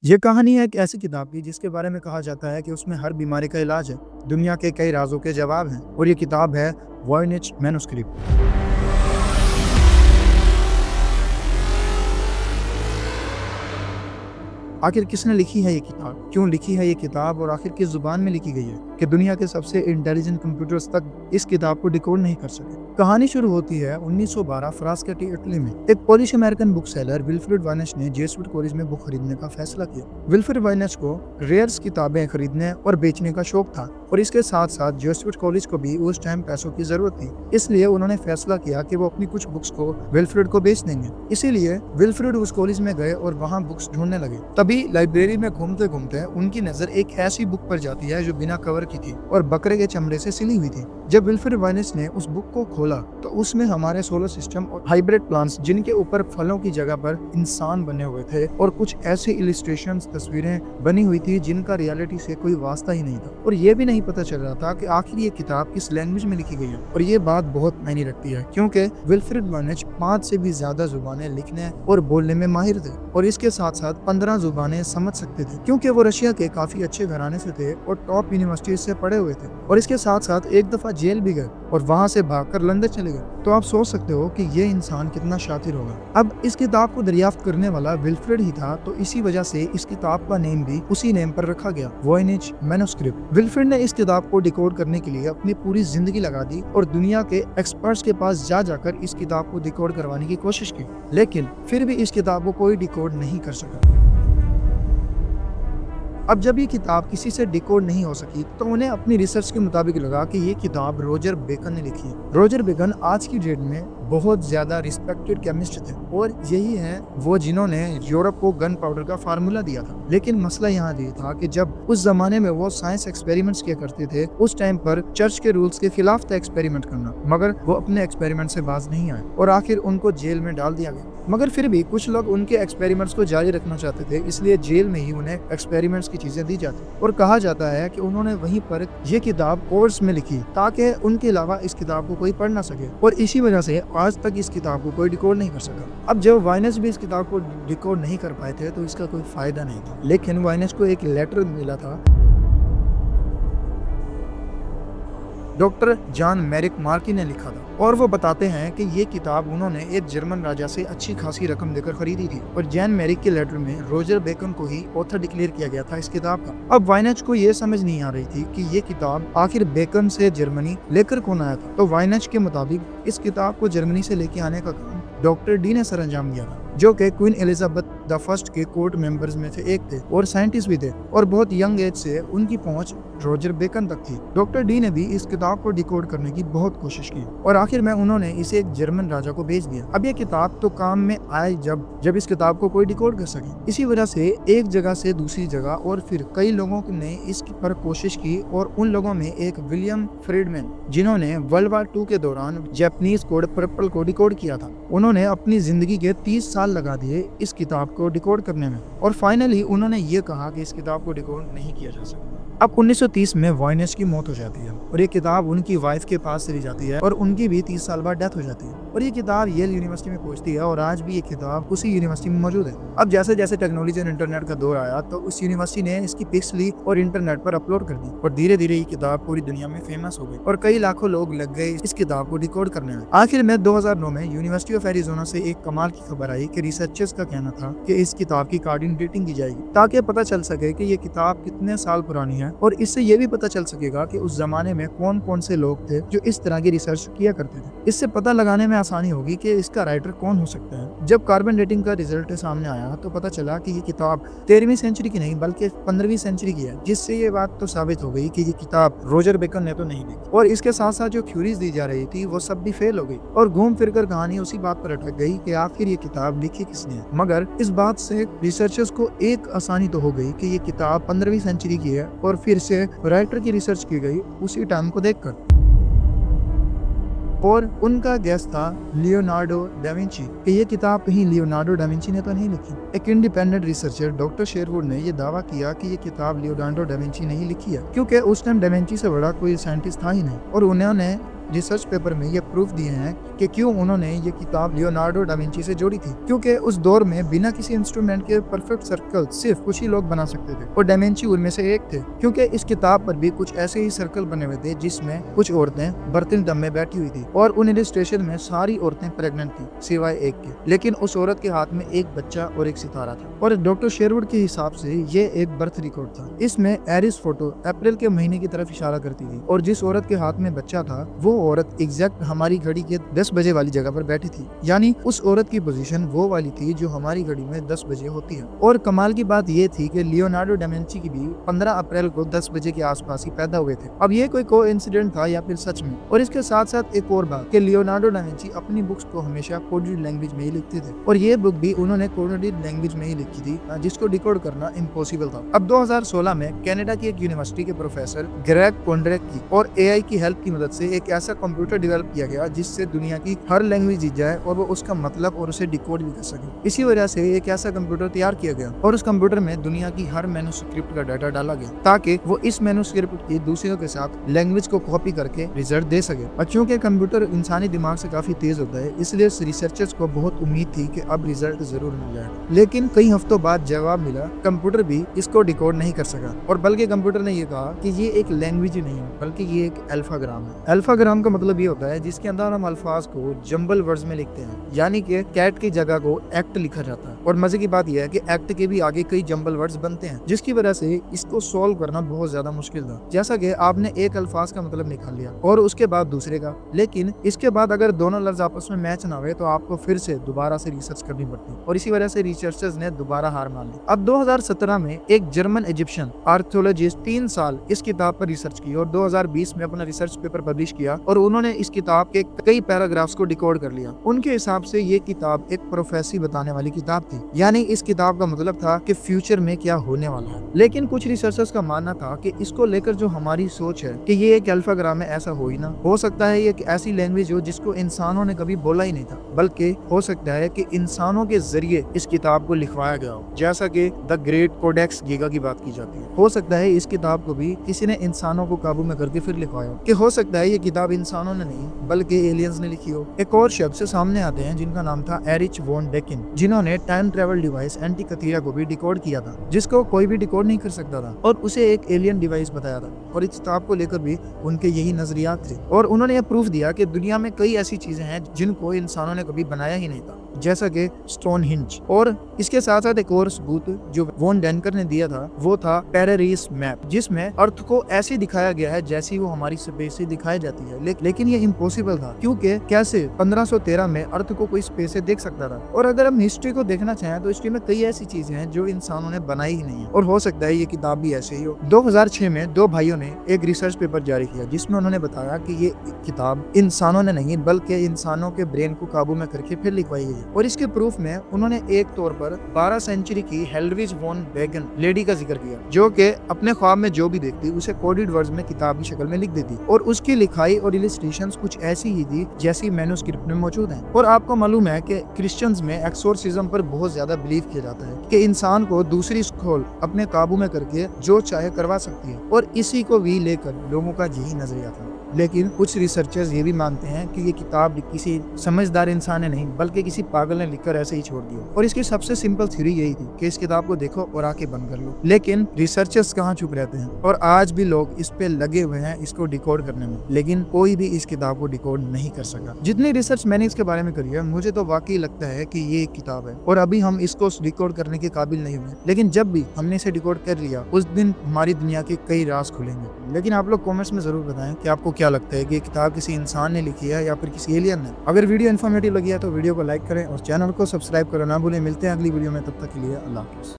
ये कहानी है एक ऐसी किताब की जिसके बारे में कहा जाता है कि उसमें हर बीमारी का इलाज है, दुनिया के कई राज़ों के जवाब हैं और ये किताब है वॉयनिच मैन्युस्क्रिप्ट। आखिर किसने लिखी है ये किताब? क्यों लिखी है ये किताब और आखिर किस ज़ुबान में लिखी गई है कि दुनिया के सबसे इंटेलिजेंट कंप्यूटर्स तक इस किताब को डिकोड नहीं कर सके। कहानी शुरू होती है 1912 फ्रास्केटी, इटली में। एक Polish American book seller Wilfred Voynich ने जेसुइट कॉलेज में बुक खरीदने का फैसला किया। विल्फ्रेड वाइनेस को रेयर्स किताबें खरीदने और बेचने का शौक था और इसके साथ साथ जेसुइट कॉलेज को भी उस टाइम पैसों की जरूरत थी, इसलिए उन्होंने फैसला किया कि वो अपनी कुछ बुक्स को विल्फ्रेड को बेच देंगे। इसीलिए विल्फ्रेड उस कॉलेज में गए और वहाँ बुक्स ढूंढने लगे। तभी लाइब्रेरी में घूमते घूमते उनकी नजर एक ऐसी बुक पर जाती है जो बिना कवर की थी और बकरे के चमड़े से सिली हुई थी। जब विल्फ्रेड वाइनेस ने उस बुक को खोला तो उसमें हमारे सोलर सिस्टम और हाइब्रिड प्लांट्स, जिनके ऊपर फलों की जगह पर इंसान बने हुए थे, और कुछ ऐसी इलिस्ट्रेशंस, तस्वीरें बनी हुई थी जिनका रियलिटी से कोई वास्ता ही नहीं था। और ये भी नहीं पता चल रहा था कि आखिर ये किताब किस लैंग्वेज में लिखी गई है। और ये बात बहुत मायने रखती है क्योंकि विल्फ्रेड वाइनेस 5 से भी ज्यादा जुबानें लिखने और बोलने में माहिर थे और इसके साथ साथ 15 जुबानें समझ सकते थे क्योंकि वो रशिया के काफी अच्छे घराने से थे और टॉप यूनिवर्सिटी से पढ़े हुए थे। और इसके साथ साथ एक दफा जेल भी गए और वहां से भागकर लंदन चले गए। तो आप सोच सकते हो कि ये इंसान कितना शातिर होगा। अब इस किताब को दरियाफ्त करने वाला विल्फ्रेड ही था, तो इसी वजह से इस किताब का नेम भी उसी नेम पर रखा गया, वॉयनिच मैन्युस्क्रिप्ट। विल्फ्रेड ने इस किताब को डिकोड करने के लिए अपनी पूरी जिंदगी लगा दी और दुनिया के एक्सपर्ट्स के पास जा जाकर इस किताब को डिकोड करवाने की कोशिश की, लेकिन फिर भी इस किताब को कोई डिकोड नहीं कर सका। अब जब ये किताब किसी से डिकोड नहीं हो सकी तो उन्हें अपनी रिसर्च के मुताबिक लगा कि ये किताब रोजर बेकन ने लिखी है। रोजर बेकन आज की डेट में बहुत ज्यादा रिस्पेक्टेड केमिस्ट थे और यही है वो जिन्होंने यूरोप को गन पाउडर का फार्मूला दिया था। लेकिन मसला यहाँ ये था कि जब उस जमाने में वो साइंस एक्सपेरिमेंट्स किया करते थे, उस टाइम पर चर्च के रूल्स के खिलाफ था एक्सपेरिमेंट करना, मगर वो अपने एक्सपेरिमेंट से बाज नहीं आए और आखिर उनको जेल में डाल दिया गया। मगर फिर भी कुछ लोग उनके एक्सपेरिमेंट्स को जारी रखना चाहते थे, इसलिए जेल में ही उन्हें एक्सपेरिमेंट्स की चीजें दी जाती और कहा जाता है कि उन्होंने वहीं पर ये किताब कोर्स में लिखी ताकि उनके अलावा इस किताब को कोई पढ़ ना सके और इसी वजह से आज तक इस किताब को कोई डिकोड नहीं कर सका। अब जब वाइनेस भी इस किताब को डिकोड नहीं कर पाए थे तो इसका कोई फायदा नहीं था, लेकिन वाइनेस को एक लेटर मिला था डॉक्टर जॉन मैरिक मार्की ने लिखा था और वो बताते हैं कि ये किताब उन्होंने एक जर्मन राजा से अच्छी खासी रकम देकर खरीदी थी और जॉन मैरिक के लेटर में रोजर बेकन को ही ऑथर डिक्लेयर किया गया था इस किताब का। अब वाइनेस को ये समझ नहीं आ रही थी कि ये किताब आखिर बेकन से जर्मनी लेकर कौन आया था। तो वाइनेस के मुताबिक इस किताब को जर्मनी से लेके आने का काम डॉक्टर डी ने सरंजाम दिया था, जो कि क्वीन एलिजाबेथ द फर्स्ट के कोर्ट मेंबर्स में से एक थे और साइंटिस्ट भी थे और बहुत यंग एज से उनकी पहुंच रोजर बेकन तक थी। डॉक्टर डी ने भी इस किताब को डिकोड करने की बहुत कोशिश की और आखिर में उन्होंने इसे एक जर्मन राजा को भेज दिया। अब ये किताब तो काम में आए जब इस किताब को कोई डिकोड कर सके। इसी वजह से एक जगह से दूसरी जगह और फिर कई लोगों ने इस पर कोशिश की और उन लोगों में एक विलियम फ्रीडमैन, जिन्होंने वर्ल्ड वार 2 के दौरान जापानीज कोड पर्पल को डिकोड किया था, उन्होंने अपनी जिंदगी के 30 साल लगा दिए इस किताब को डिकोड करने में और फाइनली उन्होंने ये कहा कि इस किताब को डिकोड नहीं किया जा सकता। अब 1930 में वॉयनेस की मौत हो जाती है और ये किताब उनकी वाइफ के पास चली जाती है और उनकी भी 30 साल बाद डेथ हो जाती है और ये किताब येल यूनिवर्सिटी में पहुंचती है और आज भी ये किताब उसी यूनिवर्सिटी में मौजूद है। अब जैसे जैसे टेक्नोलॉजी और इंटरनेट का दौर आया तो उस यूनिवर्सिटी ने इसकी पिक्स ली और इंटरनेट पर अपलोड कर दी और धीरे धीरे ये किताब पूरी दुनिया में फेमस हो गई और कई लाखों लोग लग गए इस किताब को डिकोड करने में। आखिर में 2009 में यूनिवर्सिटी ऑफ एरिजोना से एक कमाल की खबर आई कि रिसर्चर्स का कहना था कि इस किताब की कार्डिन डेटिंग की जाएगी ताकि पता चल सके कि ये किताब कितने साल पुरानी है और इससे ये भी पता चल सकेगा कि उस जमाने में कौन कौन से लोग थे जो इस तरह की रिसर्च किया करते थे। इससे पता लगाने में आसानी होगी कि इसका राइटर कौन हो सकता है। जब कार्बन डेटिंग का रिजल्ट सामने आया तो पता चला कि ये किताब 13वीं सेंचुरी की नहीं बल्कि 15वीं सेंचुरी की है, जिससे ये बात तो साबित हो गई कि ये किताब रोजर बेकन ने तो नहीं लिखी और इसके साथ साथ जो थ्योरीज दी जा रही थी वो सब भी फेल हो गई और घूम फिर कर कहानी उसी बात पर अटक गई कि आखिर ये किताब लिखी किसने है। मगर इस बात से रिसर्चर्स को एक आसानी तो हो गई कि ये किताब 15वीं सेंचुरी की है और फिर से राइटर की रिसर्च की गई उसी टाइम को देखकर और उनका गेस था लियोनार्डो डा विंची कि ये किताब कहीं लियोनार्डो डा विंची ने तो नहीं लिखी। एक इंडिपेंडेंट रिसर्चर डॉक्टर शेरवुड ने ये दावा किया कि ये किताब लियोनार्डो डा विंची ने ही लिखी है क्योंकि उस टाइम डा विंची से बड़ा कोई साइंटिस्ट था ही नहीं और उन्होंने रिसर्च पेपर में ये प्रूफ दिए हैं कि क्यों उन्होंने ये किताब लियोनार्डो डा विंची से जोड़ी थी, क्योंकि उस दौर में बिना किसी इंस्ट्रूमेंट के परफेक्ट सर्कल सिर्फ कुछ ही लोग बना सकते थे और डा विंची उनमें से एक थे। क्योंकि इस किताब पर भी कुछ ऐसे ही सर्कल बने हुए थे जिसमें कुछ औरतें बर्तन दम में बैठी हुई थी और उन इलस्ट्रेशन में सारी औरतें प्रेग्नेंट थी सिवाय एक के, लेकिन उस औरत के हाथ में एक बच्चा और एक सितारा था। और डॉक्टर शेरवुड के हिसाब से ये एक बर्थ रिकॉर्ड था। इसमें एरिस फोटो अप्रैल के महीने की तरफ इशारा करती थी और जिस औरत के हाथ में बच्चा था वो औरत एग्जैक्ट हमारी घड़ी के 10 बजे वाली जगह पर बैठी थी, यानी उस औरत की पोजीशन वो वाली थी जो हमारी घड़ी में 10 बजे होती है। और कमाल की बात ये थी कि लियोनार्डो डा विंची की भी 15 अप्रैल को 10 बजे के आसपास ही पैदा हुए थे। अब ये कोई कोइंसिडेंट था या फिर सच में। और इसके साथ साथ एक और बात कि लियोनार्डो डा विंची अपनी बुक्स को हमेशा कोडेड लैंग्वेज में ही लिखते थे और ये बुक भी उन्होंने कोडेड लैंग्वेज में ही लिखी थी जिसको डिकोड करना इम्पॉसिबल था। अब 2016 में कनाडा की एक यूनिवर्सिटी के प्रोफेसर ग्रेग कोंड्रेक की और एआई की हेल्प की मदद से एक ऐसा कंप्यूटर डेवलप किया गया जिससे दुनिया की हर लैंग्वेज जीत जाए और वो उसका मतलब और उसे डिकोड भी कर सके। इसी वजह से एक ऐसा कंप्यूटर तैयार किया गया और उस कंप्यूटर में दुनिया की हर मैन्युस्क्रिप्ट का डाटा डाला गया ताकि वो इस मैन्युस्क्रिप्ट की दूसरों के साथ लैंग्वेज को कॉपी करके रिजल्ट दे सके। और क्योंकि कंप्यूटर इंसानी दिमाग से काफी तेज होता है इसलिए रिसर्चर्स को बहुत उम्मीद थी कि अब रिजल्ट जरूर मिल जाए, लेकिन कई हफ्तों बाद जवाब मिला कंप्यूटर भी इसको डिकोड नहीं कर सका और बल्कि कंप्यूटर ने ये कहा कि ये एक लैंग्वेज ही नहीं है बल्कि ये एक अल्फाग्राम है। अल्फाग्राम का मतलब ये होता है जिसके अंदर हम अल्फाज को जंबल वर्ड्स में लिखते हैं, यानी कि कैट की जगह को एक्ट लिखा जाता है। और मजे की बात यह है कि एक्ट के भी आगे कई जंबल वर्ड्स बनते हैं जिसकी वजह से इसको सोल्व करना बहुत ज्यादा मुश्किल था। जैसा कि आपने एक अल्फाज का मतलब निकाल लिया और उसके बाद दूसरे का, लेकिन इसके बाद अगर दोनों लफ्ज आपस में मैच ना हुए तो आपको फिर से दोबारा से रिसर्च करनी पड़ती और इसी वजह से रिसर्चर्स ने दोबारा हार मान ली। अब 2017 में एक जर्मन इजिप्शियन आर्कियोलॉजिस्ट 3 साल इस किताब पर रिसर्च की और 2020 में अपना रिसर्च पेपर पब्लिश किया और उन्होंने इस किताब के कई पैराग्राफ्स को डिकोड कर लिया। उनके हिसाब से ये किताब एक प्रोफेसी बताने वाली किताब थी, यानी इस किताब का मतलब था कि फ्यूचर में क्या होने वाला है। लेकिन कुछ रिसर्चर्स का मानना था कि इसको लेकर जो हमारी सोच है कि ये एक अल्फाग्राम है, ऐसा हो ही ना। हो सकता है ये एक ऐसी लैंग्वेज हो जिसको इंसानों ने कभी बोला ही नहीं था, बल्कि हो सकता है कि इंसानों के जरिए इस किताब को लिखवाया गया हो, जैसा कि द ग्रेट कोडेक्स गीगा की बात की जाती है। हो सकता है इस किताब को भी किसी ने इंसानों को काबू में करके फिर लिखवाया, कि हो सकता है ये किताब इंसानों ने नहीं बल्कि एलियंस ने लिखी हो। एक और शब्द से सामने आते हैं जिनका नाम था एरिच वॉन डेकिन, जिन्होंने टाइम ट्रेवल डिवाइस एंटीकथीरा को भी डिकोड किया था जिसको कोई भी डिकोड नहीं कर सकता था और उसे एक एलियन डिवाइस बताया था। और इस किताब को लेकर भी उनके यही नजरियात थे और उन्होंने ये प्रूफ दिया कि दुनिया में कई ऐसी चीजें हैं जिनको इंसानों ने कभी बनाया ही नहीं था, जैसा कि स्टोन हिंज। और इसके साथ साथ एक और सबूत जो वॉन डेनकर ने दिया था वो था पेरेरिस मैप, जिसमें अर्थ को ऐसे दिखाया गया है जैसी वो हमारी स्पेस से दिखाई जाती है। लेकिन ये इम्पॉसिबल था, क्योंकि कैसे 1513 में अर्थ को कोई स्पेस से देख सकता था। और अगर हम हिस्ट्री को देखना चाहें तो हिस्ट्री में कई ऐसी चीजें हैं जो इंसानों ने बनाई ही नहीं है और हो सकता है ये किताब भी ऐसे ही हो। 2006 में 2 भाइयों ने एक रिसर्च पेपर जारी किया जिसमें उन्होंने बताया कि ये किताब इंसानों ने नहीं बल्कि इंसानों के ब्रेन को काबू में करके फिर लिखवाई गई है। और इसके प्रूफ में उन्होंने एक तौर पर 12 सेंचुरी की हेलरिज वॉन बेगन लेडी का जिक्र किया, जो कि अपने ख्वाब में जो भी देखती उसे कोडेड वर्ड्स में किताब की शक्ल में लिख देती और उसकी लिखाई और इलस्ट्रेशंस कुछ ऐसी ही थी जैसी मैन्युस्क्रिप्ट में मौजूद हैं। और आपको मालूम है कि क्रिश्चियंस में एक्सोर्सिज्म पर बहुत ज्यादा बिलीव किया जाता है कि इंसान को दूसरी स्कूल अपने काबू में करके जो चाहे करवा सकती है और इसी को भी लेकर लोगों का यही नजरिया था। लेकिन कुछ रिसर्चर्स ये भी मानते हैं कि ये किताब किसी समझदार इंसान ने नहीं बल्कि किसी पागल ने लिखकर ऐसे ही छोड़ दिया। और इसकी सबसे सिंपल थ्योरी यही थी कि इस किताब को देखो और आके बंद कर लो। लेकिन रिसर्चर्स कहाँ चुप रहते हैं और आज भी लोग इस पे लगे हुए हैं इसको डिकोड करने में, लेकिन कोई भी इस किताब को डिकोड नहीं कर सका। जितनी रिसर्च मैंने इसके बारे में करी है मुझे तो वाकई लगता है कि ये एक किताब है और अभी हम इसको डिकोड करने के काबिल नहीं हुए, लेकिन जब भी हमने इसे डिकोड कर लिया उस दिन हमारी दुनिया के कई राज खुलेंगे। लेकिन आप लोग कमेंट्स में जरूर बताएं कि आपको क्या लगता है कि ये किताब किसी इंसान ने लिखी है या फिर किसी एलियन ने। अगर वीडियो इन्फॉर्मेटिव लगी है तो वीडियो को लाइक करें और चैनल को सब्सक्राइब करना ना भूलें। मिलते हैं अगली वीडियो में, तब तक के लिए अल्लाह हाफिज़।